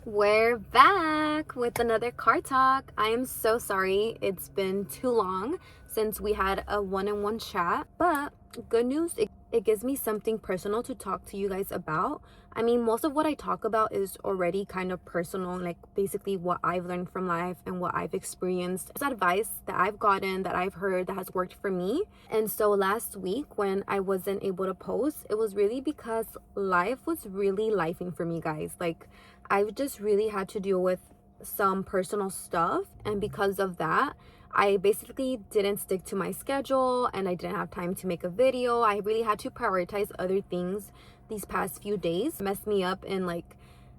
We're back with another car talk. I am so sorry it's been too long since we had a one-on-one chat, but good news, it gives me something personal to talk to you guys about. I mean, most of what I talk about is already kind of personal, like basically what I've learned from life and what I've experienced. It's advice that I've gotten, that I've heard, that has worked for me. And so last week when I wasn't able to post, it was really because life was really lifing for me, guys. Like, I've just really had to deal with some personal stuff, and because of that, I basically didn't stick to my schedule and I didn't have time to make a video. I really had to prioritize other things these past few days. Messed me up in like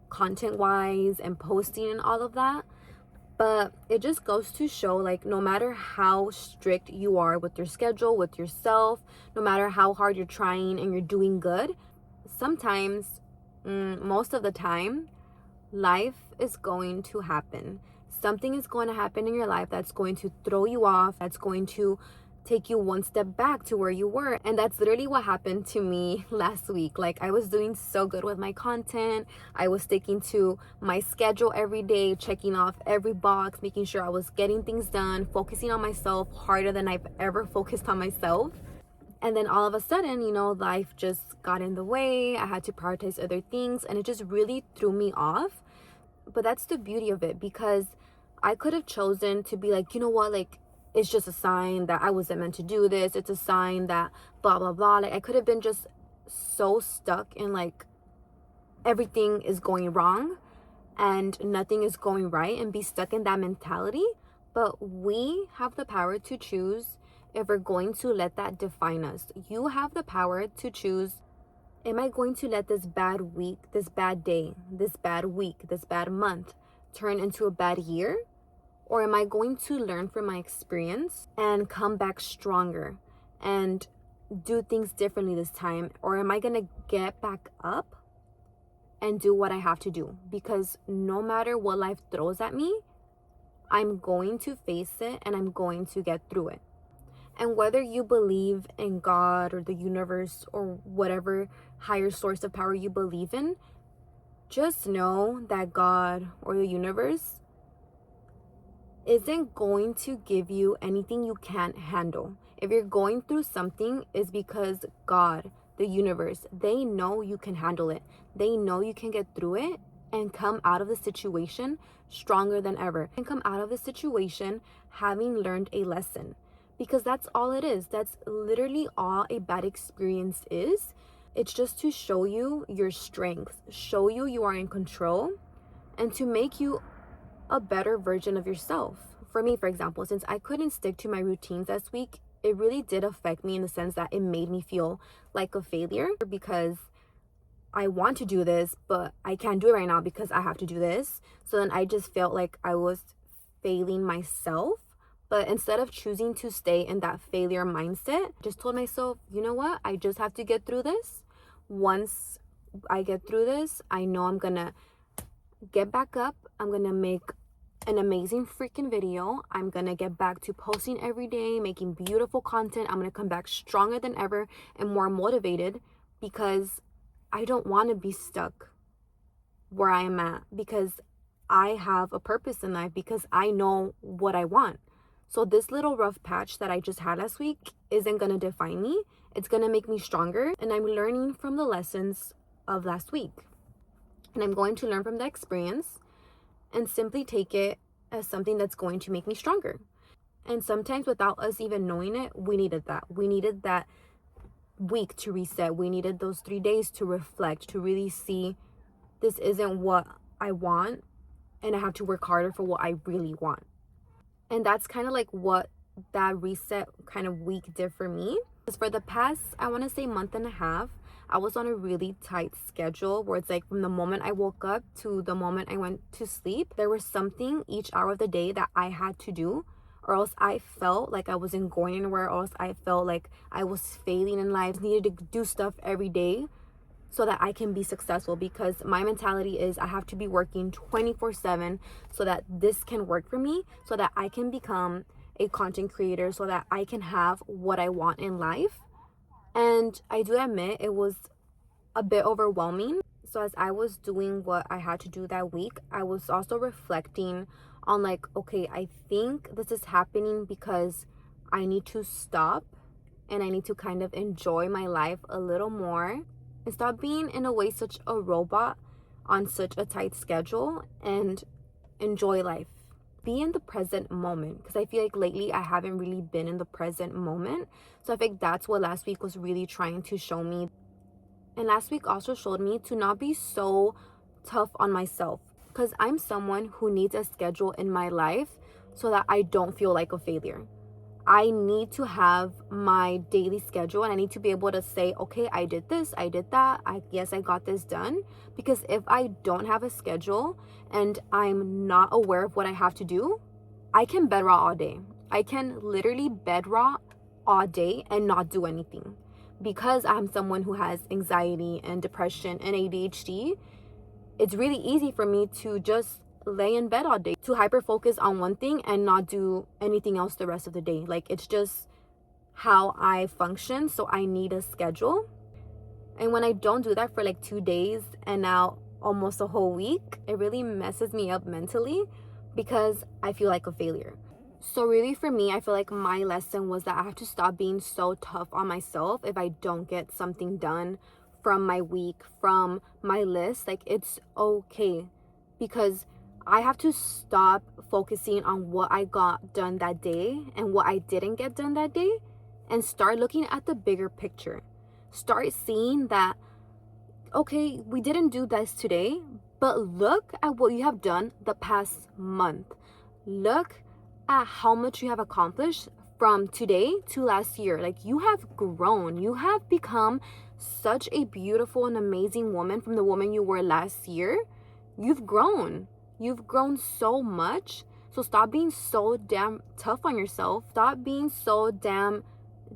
content wise and posting and all of that. But it just goes to show, like, no matter how strict you are with your schedule, with yourself, no matter how hard you're trying and you're doing good, sometimes, most of the time, life is going to happen. Something is going to happen in your life that's going to throw you off, that's going to take you one step back to where you were. And that's literally what happened to me last week. Like, I was doing so good with my content. I was sticking to my schedule every day, checking off every box, making sure I was getting things done, focusing on myself harder than I've ever focused on myself. And then all of a sudden, life just got in the way. I had to prioritize other things and it just really threw me off. But that's the beauty of it, because I could have chosen to be like, you know what, like, it's just a sign that I wasn't meant to do this. It's a sign that blah, blah, blah. Like, I could have been just so stuck in like everything is going wrong and nothing is going right and be stuck in that mentality. But we have the power to choose if we're going to let that define us. You have the power to choose, am I going to let this bad week, this bad day, this bad week, this bad month turn into a bad year? Or am I going to learn from my experience and come back stronger and do things differently this time? Or am I going to get back up and do what I have to do? Because no matter what life throws at me, I'm going to face it and I'm going to get through it. And whether you believe in God or the universe or whatever higher source of power you believe in, just know that God or the universe isn't going to give you anything you can't handle. If you're going through something, it's because God, the universe, they know you can handle it. They know you can get through it and come out of the situation stronger than ever. And come out of the situation having learned a lesson. Because that's all it is. That's literally all a bad experience is. It's just to show you your strength, show you you are in control, and to make you a better version of yourself. For me, for example, since I couldn't stick to my routines this week, it really did affect me in the sense that it made me feel like a failure, because I want to do this, but I can't do it right now because I have to do this. So then I just felt like I was failing myself. But instead of choosing to stay in that failure mindset, I just told myself, you know what? I just have to get through this. Once I get through this, I know I'm going to get back up. I'm going to make an amazing freaking video. I'm going to get back to posting every day, making beautiful content. I'm going to come back stronger than ever and more motivated, because I don't want to be stuck where I am at, because I have a purpose in life, because I know what I want. So this little rough patch that I just had last week isn't going to define me. It's going to make me stronger, and I'm learning from the lessons of last week. And I'm going to learn from the experience and simply take it as something that's going to make me stronger. And sometimes without us even knowing it, we needed that. We needed that week to reset. We needed those 3 days to reflect, to really see this isn't what I want and I have to work harder for what I really want. And that's kind of like what that reset kind of week did for me. Because for the past, I want to say month and a half, I was on a really tight schedule where it's like from the moment I woke up to the moment I went to sleep, there was something each hour of the day that I had to do, or else I felt like I wasn't going anywhere, or else I felt like I was failing in life. I needed to do stuff every day so that I can be successful, because my mentality is I have to be working 24/7 so that this can work for me, so that I can become a content creator, so that I can have what I want in life. And I do admit it was a bit overwhelming. So as I was doing what I had to do that week, I was also reflecting on like, okay, I think this is happening because I need to stop and I need to kind of enjoy my life a little more and stop being in a way such a robot on such a tight schedule and enjoy life. Be in the present moment, because I feel like lately I haven't really been in the present moment. So I think that's what last week was really trying to show me. And last week also showed me to not be so tough on myself, because I'm someone who needs a schedule in my life so that I don't feel like a failure. I need to have my daily schedule and I need to be able to say, okay, I did this, I did that, yes, I got this done. Because if I don't have a schedule and I'm not aware of what I have to do, I can bed rot all day. I can literally bed rot all day and not do anything. Because I'm someone who has anxiety and depression and ADHD, it's really easy for me to just lay in bed all day, to hyper focus on one thing and not do anything else the rest of the day. Like, it's just how I function. So I need a schedule. And when I don't do that for like 2 days and now almost a whole week, it really messes me up mentally because I feel like a failure. So really for me, I feel like my lesson was that I have to stop being so tough on myself if I don't get something done from my week, from my list. Like, it's okay, because I have to stop focusing on what I got done that day and what I didn't get done that day and start looking at the bigger picture. Start seeing that, okay, we didn't do this today, but look at what you have done the past month. Look at how much you have accomplished from today to last year. Like, you have grown. You have become such a beautiful and amazing woman from the woman you were last year. You've grown. You've grown so much. So stop being so damn tough on yourself. Stop being so damn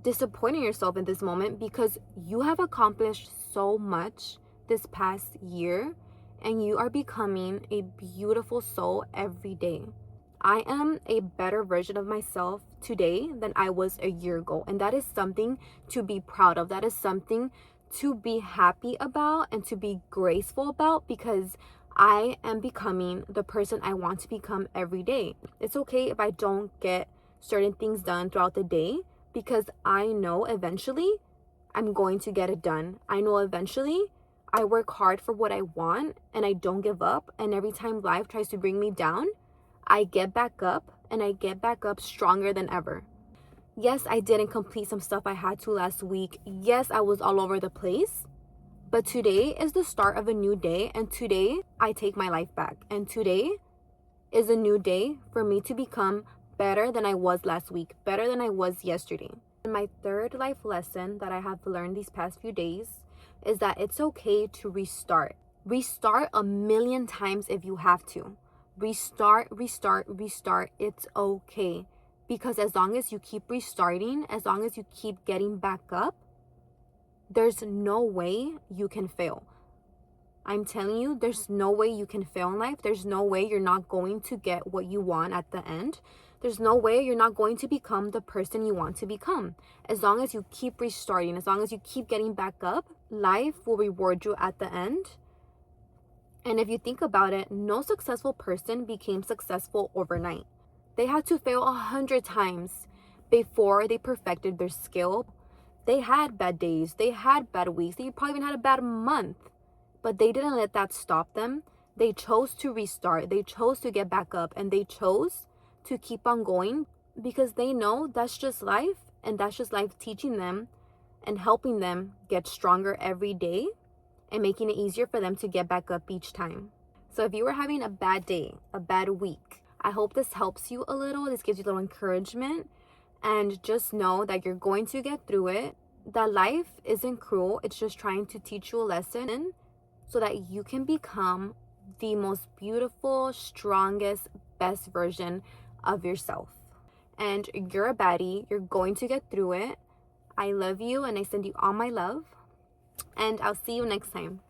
disappointing yourself in this moment, because you have accomplished so much this past year and you are becoming a beautiful soul every day. I am a better version of myself today than I was a year ago. And that is something to be proud of. That is something to be happy about and to be graceful about, because I am becoming the person I want to become every day. It's okay if I don't get certain things done throughout the day, because I know eventually I'm going to get it done. I know eventually I work hard for what I want and I don't give up. And every time life tries to bring me down, I get back up and I get back up stronger than ever. Yes, I didn't complete some stuff I had to last week. Yes, I was all over the place. But today is the start of a new day, and today I take my life back. And today is a new day for me to become better than I was last week, better than I was yesterday. And my third life lesson that I have learned these past few days is that it's okay to restart. Restart a million times if you have to. Restart. It's okay. Because as long as you keep restarting, as long as you keep getting back up, there's no way you can fail. I'm telling you, there's no way you can fail in life. There's no way you're not going to get what you want at the end. There's no way you're not going to become the person you want to become. As long as you keep restarting, as long as you keep getting back up, life will reward you at the end. And if you think about it, no successful person became successful overnight. They had to fail 100 times before they perfected their skill. They had bad days, they had bad weeks, they probably even had a bad month, but they didn't let that stop them. They chose to restart, they chose to get back up, and they chose to keep on going, because they know that's just life, and that's just life teaching them and helping them get stronger every day and making it easier for them to get back up each time. So if you were having a bad day, a bad week, I hope this helps you a little. This gives you a little encouragement. And just know that you're going to get through it. That life isn't cruel. It's just trying to teach you a lesson so that you can become the most beautiful, strongest, best version of yourself. And you're a baddie. You're going to get through it. I love you and I send you all my love. And I'll see you next time.